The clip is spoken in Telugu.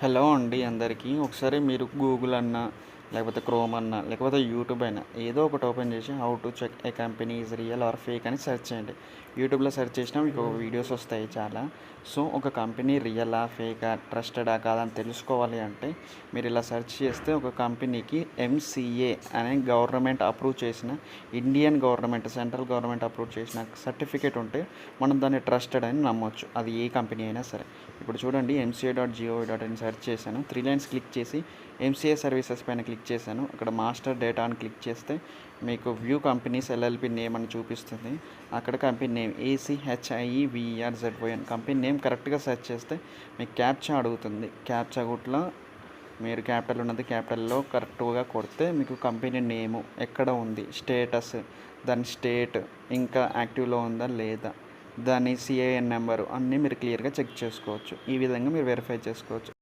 హలో అండి అందరికీ. ఒకసారి మీరు గూగుల్ అన్నా, లేకపోతే క్రోమ్ అన్నా, లేకపోతే యూట్యూబ్ అయినా ఏదో ఒకటి ఓపెన్ చేసి how to check a company is real or fake అని సెర్చ్ చేయండి. యూట్యూబ్‌లో సెర్చ్ చేసినా మీకు వీడియోస్ వస్తాయి చాలా. సో, ఒక కంపెనీ రియలా, ఫేకా, ట్రస్టెడా కాదా అని తెలుసుకోవాలి అంటే మీరు ఇలా సెర్చ్ చేస్తే ఒక కంపెనీకి ఎంసీఏ అనే గవర్నమెంట్ అప్రూవ్ చేసిన Indian government, central government approve చేసిన సర్టిఫికేట్ ఉంటే మనం దాన్ని ట్రస్టెడ్ అని నమ్మొచ్చు. అది ఏ కంపెనీ అయినా సరే. ఇప్పుడు చూడండి MCA.gov.in సెర్చ్ చేశాను. 3 లైన్స్ క్లిక్ చేసి ఎంసీఏ సర్వీసెస్ పైన క్లిక్ చేశాను. అక్కడ మాస్టర్ డేటా అని క్లిక్ చేస్తే మీకు వ్యూ కంపెనీస్ ఎల్ఎల్పి నేమ్ అని చూపిస్తుంది. అక్కడ company name ACHIEVERZYN company name కరెక్ట్గా సెర్చ్ చేస్తే మీకు క్యాప్చా అడుగుతుంది. క్యాప్చా గుట్లో మీరు క్యాపిటల్ ఉన్నది క్యాపిటల్లో కరెక్ట్గా కొడితే మీకు కంపెనీ నేము, ఎక్కడ ఉంది, స్టేటస్, దాని స్టేట్, ఇంకా యాక్టివ్లో ఉందా లేదా, దాని సిఐఎన్ నెంబరు అన్నీ మీరు క్లియర్గా చెక్ చేసుకోవచ్చు. ఈ విధంగా మీరు వెరిఫై చేసుకోవచ్చు.